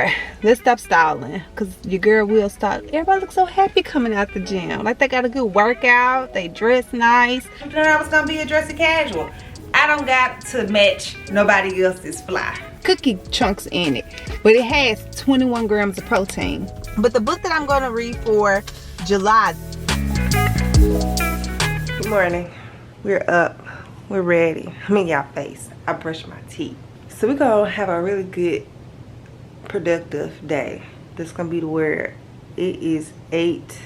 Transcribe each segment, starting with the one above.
start. Let's stop stalling, because your girl will stop. Everybody looks so happy coming out the gym. Like they got a good workout, they dress nice. I thought I was gonna be a dressy casual. I don't got to match nobody else's fly. Cookie chunks in it, but it has 21 grams of protein. But the book that I'm gonna read for July. Good morning. We're up. We're ready. I'm in y'all face. I brushed my teeth. So we're gonna have a really good, productive day. That's gonna be the word. It is 8,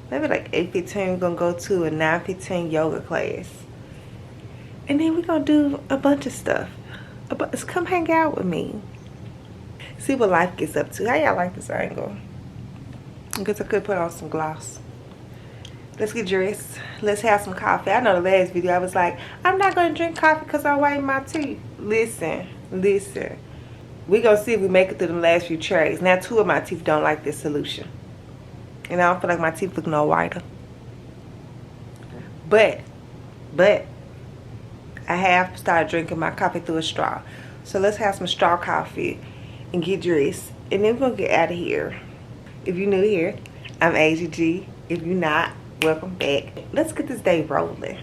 maybe like 8:15. We're gonna go to a 9:15 yoga class. And then we're gonna do a bunch of stuff. Come hang out with me. See what life gets up to. How y'all like this angle? I guess I could put on some gloss. Let's get dressed. Let's have some coffee. I know the last video I was like, I'm not gonna drink coffee because I'm whitening my teeth. Listen. We're gonna see if we make it through the last few trays. Now 2 of my teeth don't like this solution. And I don't feel like my teeth look no whiter. But I have started drinking my coffee through a straw. So let's have some straw coffee and get dressed. And then we're gonna get out of here. If you're new here, I'm Asia G. If you're not, welcome back. Let's get this day rolling.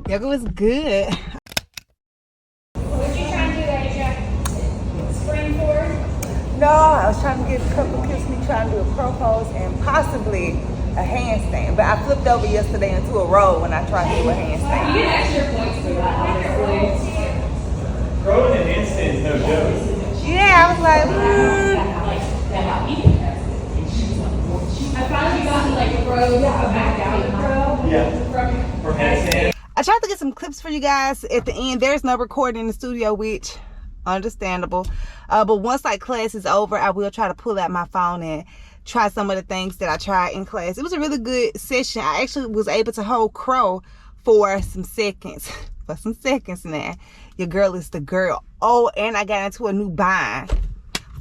Yoga was good. What you trying to do, Asia? Spring forward? No, I was trying to get a couple kids me trying to do a crow pose and possibly a handstand. But I flipped over yesterday into a roll when I tried to do a handstand. You get extra points for that, honestly. Throwing an handstand is no joke. Yeah, I was like, I finally got to like a row, back down the row. Yeah. For handstand. I tried to get some clips for you guys at the end. There's no recording in the studio, which understandable. But once like class is over, I will try to pull out my phone and try some of the things that I tried in class. It was a really good session. I actually was able to hold crow for some seconds. Now. Your girl is the girl. Oh, and I got into a new bind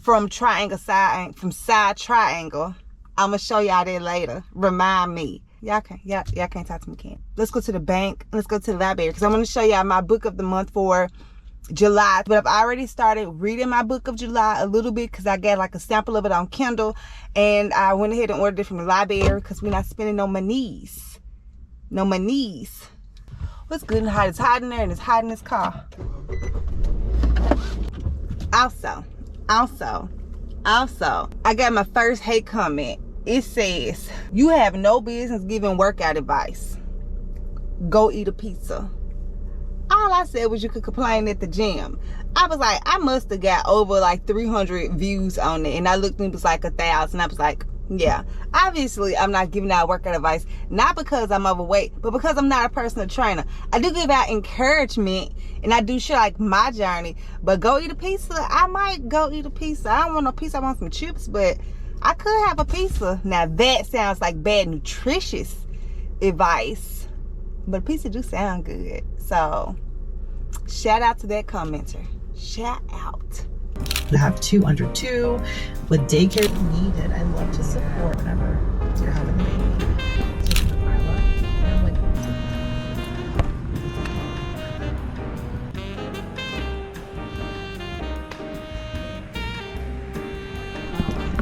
from side triangle. I'm gonna show y'all that later. Remind me. Y'all can't talk to me, Ken. Let's go to the bank. Let's go to the library because I'm gonna show y'all my book of the month for July. But I've already started reading my book of July a little bit because I got like a sample of it on Kindle, and I went ahead and ordered it from the library because we're not spending no monies. What's good and hot? It's hot in there and it's hot in this car. Also, I got my first hate comment. It says, you have no business giving workout advice. Go eat a pizza. All I said was you could complain at the gym. I was like, I must have got over like 300 views on it. And I looked and it was like 1,000. I was like, yeah, obviously I'm not giving out workout advice. Not because I'm overweight, but because I'm not a personal trainer. I do give out encouragement and I do share like my journey. But go eat a pizza, I might go eat a pizza. I don't want no pizza, I want some chips, but I could have a pizza. Now that sounds like bad nutritious advice, but pizza do sound good. So shout out to that commenter. Shout out. I have 2 under 2 with daycare needed. I love to support whenever you're having a baby.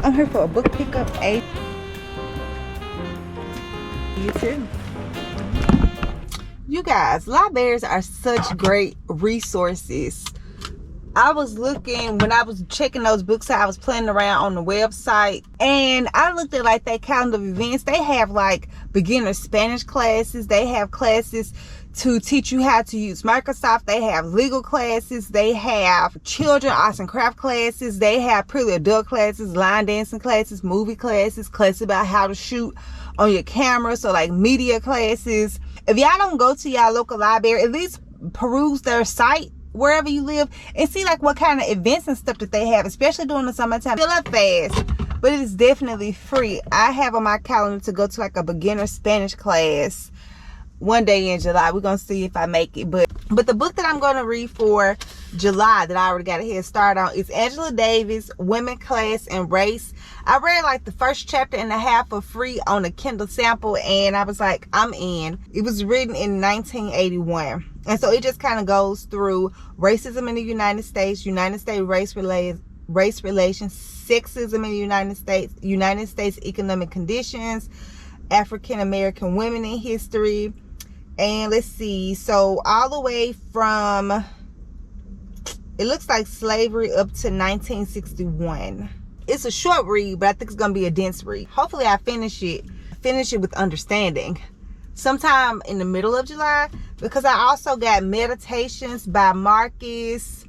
I'm here for a book pickup. You too. You guys, libraries are such great resources. I was looking, when I was checking those books out, I was playing around on the website, and I looked at like that calendar of events. They have like beginner Spanish classes. They have classes to teach you how to use Microsoft. They have legal classes. They have children arts and craft classes. They have purely adult classes, line dancing classes, movie classes, classes about how to shoot on your camera. So like media classes. If y'all don't go to y'all local library, at least peruse their site wherever you live and see like what kind of events and stuff that they have, especially during the summertime. Fill up fast, but it is definitely free. I have on my calendar to go to like a beginner Spanish class one day in July. We're gonna see if I make it. But the book that I'm gonna read for July that I already got a head start on. It's Angela Davis, Women, Class, and Race. I read like the first chapter and a half for free on a Kindle sample, and I was like, I'm in. It was written in 1981. And so it just kind of goes through racism in the United States race relations, sexism in the United States economic conditions, African American women in history. And let's see, so all the way from, it looks like slavery up to 1961. It's a short read, but I think it's gonna be a dense read. Hopefully I finish it with understanding sometime in the middle of July, because I also got Meditations by Marcus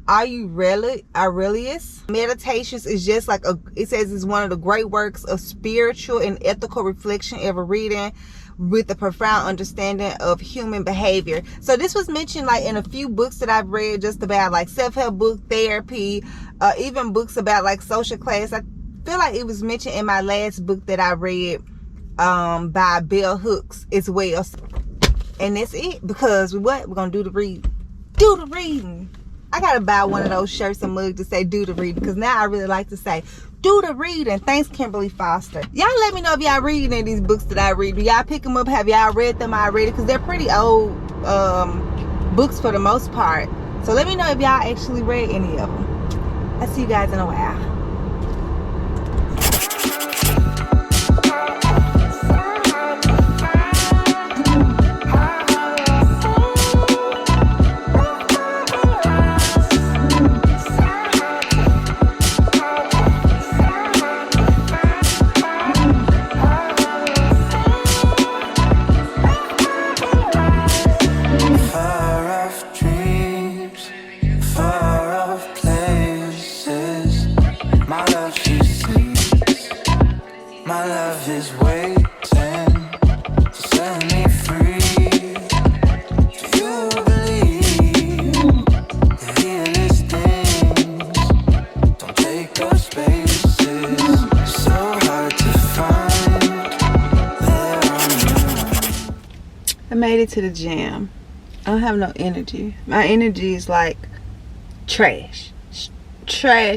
Aurelius. Meditations is just like it says it's one of the great works of spiritual and ethical reflection ever reading, with a profound understanding of human behavior. So this was mentioned like in a few books that I've read, just about like self-help book, therapy, even books about like social class. I feel like it was mentioned in my last book that I read by Bell Hooks as well. And that's it, because we're gonna do the reading. I gotta buy one of those shirts and mugs to say do the reading, because now I really like to say do the reading. Thanks, Kimberly Foster. Y'all let me know if y'all read any of these books that I read. Do y'all pick them up? Have y'all read them already? Because they're pretty old books for the most part. So let me know if y'all actually read any of them. I'll see you guys in a while. I made it to the gym. I don't have no energy. My energy is like trash.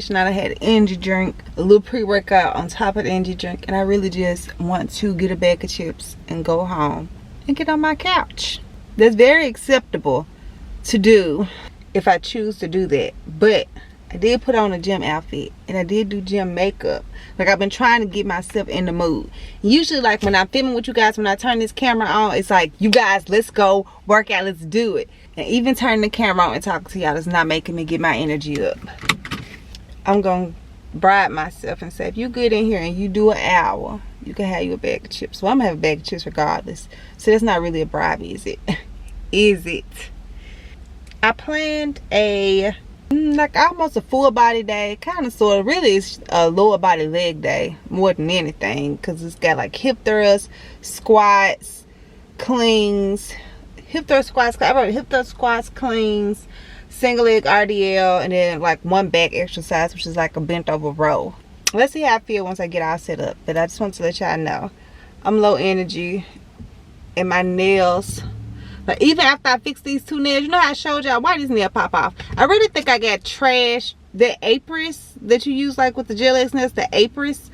Now I had an energy drink, a little pre-workout on top of the energy drink, and I really just want to get a bag of chips and go home and get on my couch. That's very acceptable to do if I choose to do that. But I did put on a gym outfit, and I did do gym makeup. Like, I've been trying to get myself in the mood. Usually, like, when I'm filming with you guys, when I turn this camera on, it's like, you guys, let's go work out, let's do it. And even turning the camera on and talking to y'all is not making me get my energy up. I'm gonna bribe myself and say, if you get in here and you do an hour, you can have you a bag of chips. Well, I'm gonna have a bag of chips regardless. So that's not really a bribe, is it? Is it? I planned like almost a full body day, kind of sort of. Really, it's a lower body leg day more than anything, because it's got like hip thrusts, squats, cleans, hip thrust squats. I wrote hip thrust squats, cleans, single leg RDL, and then like one back exercise, which is like a bent over row. Let's see how I feel once I get all set up. But I just want to let y'all know I'm low energy, and my nails, like, even after I fix these two nails, you know how I showed y'all why these nails pop off. I really think I got trash. The Apris that you use like with the gel X nails, the Apris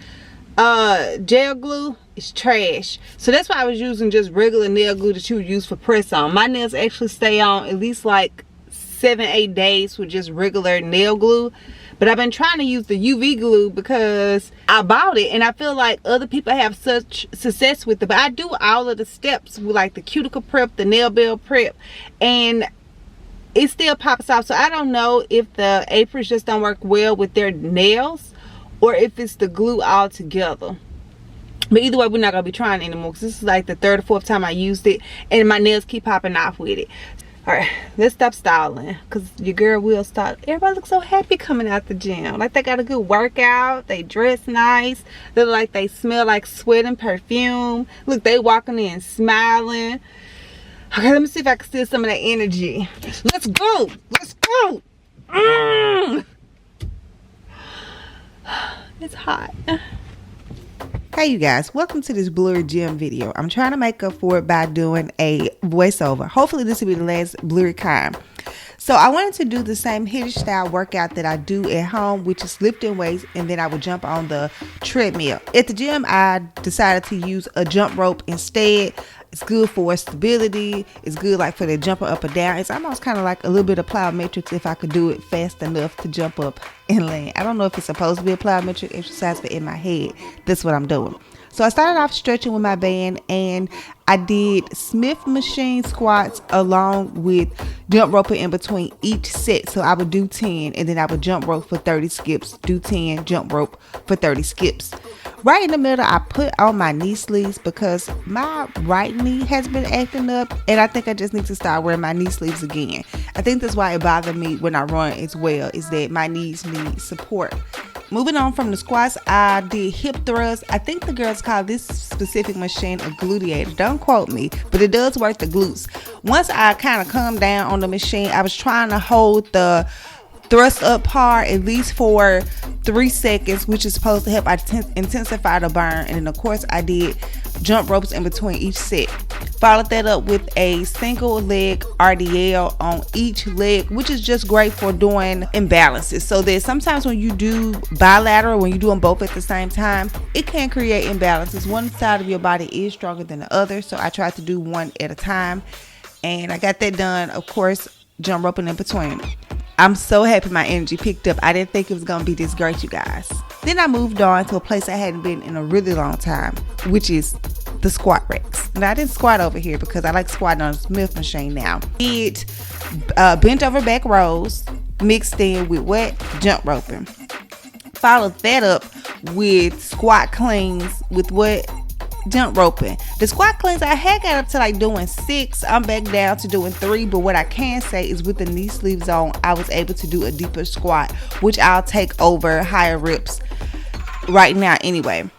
gel glue is trash. So that's why I was using just regular nail glue that you would use for press on. My nails actually stay on at least like 7-8 days with just regular nail glue. But I've been trying to use the UV glue because I bought it, and I feel like other people have such success with it. But I do all of the steps with like the cuticle prep, the nail bed prep, and it still pops off. So I don't know if the aprons just don't work well with their nails, or if it's the glue altogether. But either way, we're not gonna be trying anymore, because this is like the 3rd or 4th time I used it, and my nails keep popping off with it. All right, let's stop stalling, because your girl will start. Everybody looks so happy coming out the gym. Like they got a good workout. They dress nice. They look like they smell like sweat and perfume. Look, they walking in smiling. Okay, let me see if I can steal some of that energy. Let's go. Let's go. It's hot. Hey you guys, welcome to this blurry gym video. I'm trying to make up for it by doing a voiceover. Hopefully this will be the last blurry kind. So I wanted to do the same HIIT style workout that I do at home, which is lifting weights, and then I would jump on the treadmill. At the gym, I decided to use a jump rope instead. It's good for stability. It's good like for the jumping up or down. It's almost kind of like a little bit of plyometrics if I could do it fast enough to jump up and land. I don't know if it's supposed to be a plyometric exercise, but in my head, that's what I'm doing. So I started off stretching with my band, and I did Smith machine squats along with jump roping in between each set. So I would do 10, and then I would jump rope for 30 skips, do 10, jump rope for 30 skips. Right in the middle, I put on my knee sleeves because my right knee has been acting up, and I think I just need to start wearing my knee sleeves again. I think that's why it bothered me when I run as well, is that my knees need support. Moving on from the squats, I did hip thrusts. I think the girls call this specific machine a gluteator. Don't quote me, but it does work the glutes. Once I kind of calmed down on the machine, I was trying to hold the thrust up part at least for 3 seconds, which is supposed to help intensify the burn. And then of course I did jump ropes in between each set. Followed that up with a single leg RDL on each leg, which is just great for doing imbalances. So that sometimes when you do bilateral, when you do them both at the same time, it can create imbalances. One side of your body is stronger than the other. So I tried to do one at a time, and I got that done. Of course, jump roping in between. I'm so happy my energy picked up. I didn't think it was going to be this great, you guys. Then I moved on to a place I hadn't been in a really long time, which is the squat racks. Now, I didn't squat over here because I like squatting on a Smith machine now. Did bent over back rows mixed in with what? Jump roping. Followed that up with squat cleans with what? Jump roping. The squat cleans, I had got up to like doing 6. I'm back down to doing 3, but what I can say is with the knee sleeves on, I was able to do a deeper squat, which I'll take over higher reps right now anyway.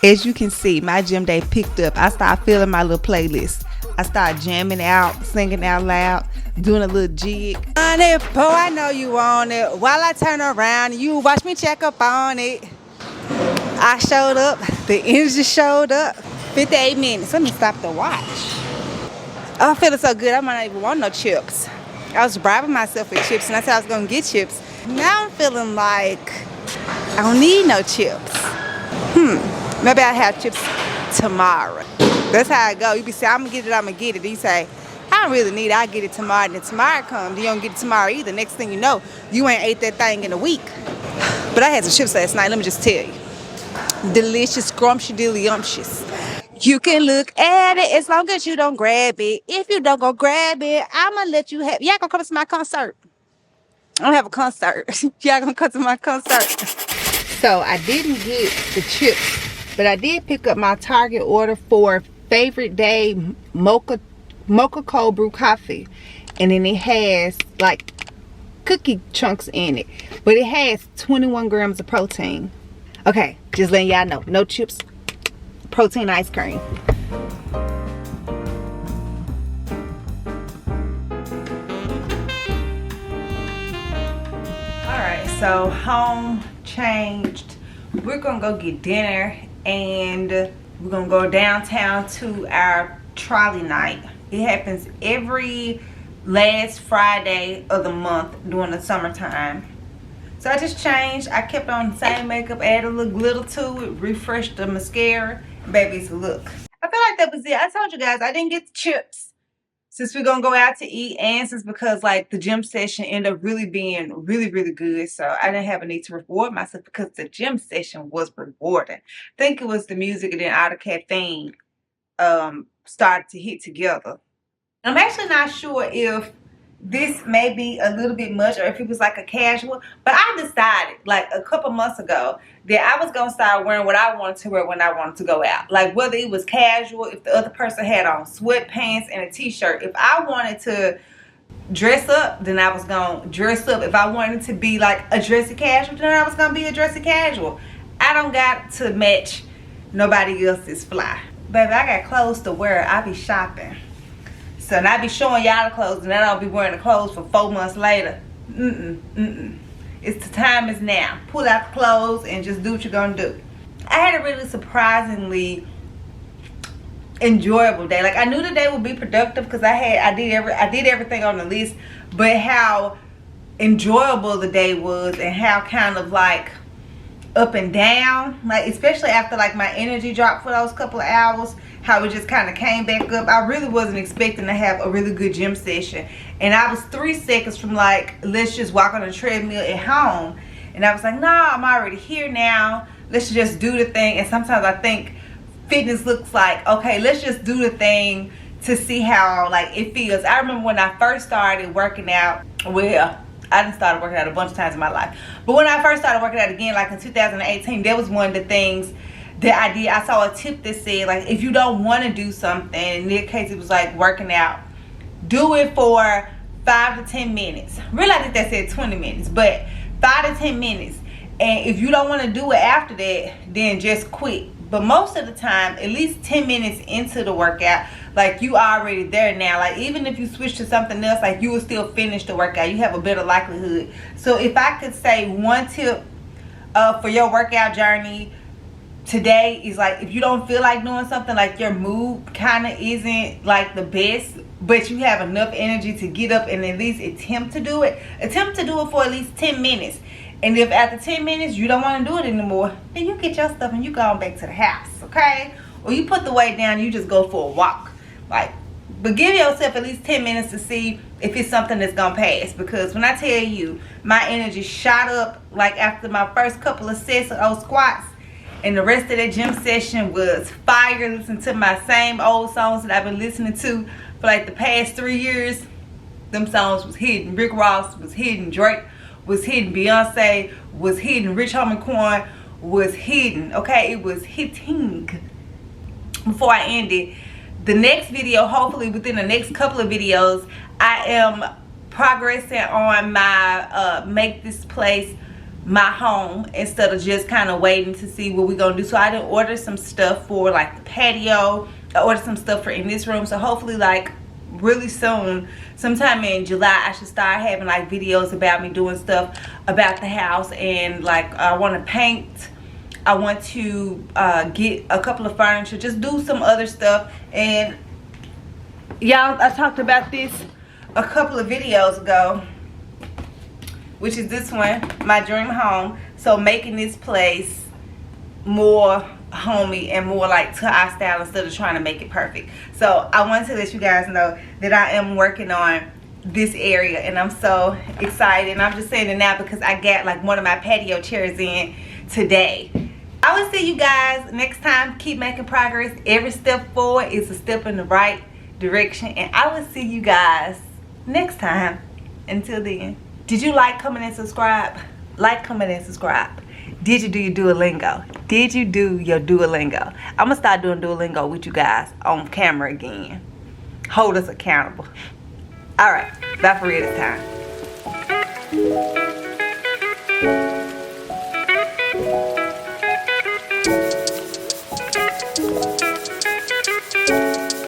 As you can see, my gym day picked up. I started feeling my little playlist. I started jamming out, singing out loud, doing a little jig. Honey, boy, I know you want it. While I turn around, you watch me check up on it. I showed up. The energy showed up. 58 minutes. Let me stop the watch. Oh, I'm feeling so good. I might not even want no chips. I was bribing myself with chips, and I said I was going to get chips. Now I'm feeling like I don't need no chips. Maybe I'll have chips tomorrow. That's how I go. You be saying, I'm going to get it, I'm going to get it. You say, I don't really need it. I'll get it tomorrow. And then tomorrow comes. You don't get it tomorrow either. Next thing you know, you ain't ate that thing in a week. But I had some chips last night. Let me just tell you. Delicious, scrumptious, delicious. You can look at it as long as you don't grab it. If you don't go grab it, I'm going to let you have. Y'all going to come to my concert? I don't have a concert. Y'all going to come to my concert? So I didn't get the chips, but I did pick up my Target order for Favorite Day mocha cold brew coffee. And then it has like cookie chunks in it. But it has 21 grams of protein. Okay, just letting y'all know. No chips, protein ice cream. Alright, so home changed. We're gonna go get dinner, and we're gonna go downtown to our trolley night. It happens every last Friday of the month during the summertime. So I just changed. I kept on the same makeup, added a little glitter to it, refreshed the mascara. Baby, it's a look. I feel like that was it. I told you guys I didn't get the chips since we're gonna go out to eat, and since because like the gym session ended up really being really good. So I didn't have a need to reward myself because the gym session was rewarding. I think it was the music and then all the caffeine started to hit together. I'm actually not sure if this may be a little bit much or if it was like a casual, but I decided like a couple months ago that I was gonna start wearing what I wanted to wear when I wanted to go out. Like whether it was casual, if the other person had on sweatpants and a t-shirt. If I wanted to dress up, then I was gonna dress up. If I wanted to be like a dressy casual, then I was gonna be a dressy casual. I don't got to match nobody else's fly. Baby, I got clothes to wear. I be shopping. So and I be showing y'all the clothes, and then I'll be wearing the clothes for 4 months later. It's the time is now. Pull out the clothes and just do what you're gonna do. I had a really surprisingly enjoyable day. Like, I knew the day would be productive because I did everything on the list, but how enjoyable the day was, and how kind of like up and down, like especially after like my energy dropped for those couple of hours, how it just kind of came back up. I really wasn't expecting to have a really good gym session, and I was 3 seconds from like, let's just walk on a treadmill at home, and I was like, nah, I'm already here now, let's just do the thing. And sometimes I think fitness looks like, okay, let's just do the thing to see how like it feels. I remember when I first started working out, well, I done started working out a bunch of times in my life, but when I first started working out again, like in 2018, that was one of the things that I did. I saw a tip that said, like, if you don't want to do something, in this case it was like working out, do it for 5 to 10 minutes. Really, I think that said 20 minutes, but 5 to 10 minutes. And if you don't want to do it after that, then just quit. But most of the time, at least 10 minutes into the workout, like, you already there now. Like, even if you switch to something else, like, you will still finish the workout. You have a better likelihood. So if I could say one tip for your workout journey today is, like, if you don't feel like doing something, like your mood kind of isn't like the best, but you have enough energy to get up and at least attempt to do it for at least 10 minutes. And if after 10 minutes you don't want to do it anymore, then you get your stuff and you go on back to the house, okay? Or you put the weight down and you just go for a walk. Like, but give yourself at least 10 minutes to see if it's something that's gonna pass. Because when I tell you, my energy shot up like after my first couple of sets of those squats, and the rest of that gym session was fire. Listening to my same old songs that I've been listening to for like the past 3 years. Them songs was hitting. Rick Ross was hitting. Drake was hitting. Beyonce was hitting. Rich Homie Quan was hitting. Okay, it was hitting. Before I end it, the next video, hopefully within the next couple of videos, I am progressing on my make this place my home, instead of just kind of waiting to see what we're gonna do. So I did order some stuff for like the patio. I ordered some stuff for in this room. So hopefully, like, really soon, sometime in July, I should start having like videos about me doing stuff about the house. And like, I want to paint, I want to get a couple of furniture, just do some other stuff. And y'all, I talked about this a couple of videos ago, which is this one, my dream home. So making this place more homey and more like to our style, instead of trying to make it perfect. So I wanted to let you guys know that I am working on this area, and I'm so excited. And I'm just saying it now because I got like one of my patio chairs in today. I will see you guys next time. Keep making progress. Every step forward is a step in the right direction, and I will see you guys next time. Until then, did you like, comment, and subscribe? Like, comment, and subscribe. Did you do your Duolingo? Did you do your Duolingo? I'm gonna start doing Duolingo with you guys on camera again. Hold us accountable. All right, bye for real this time.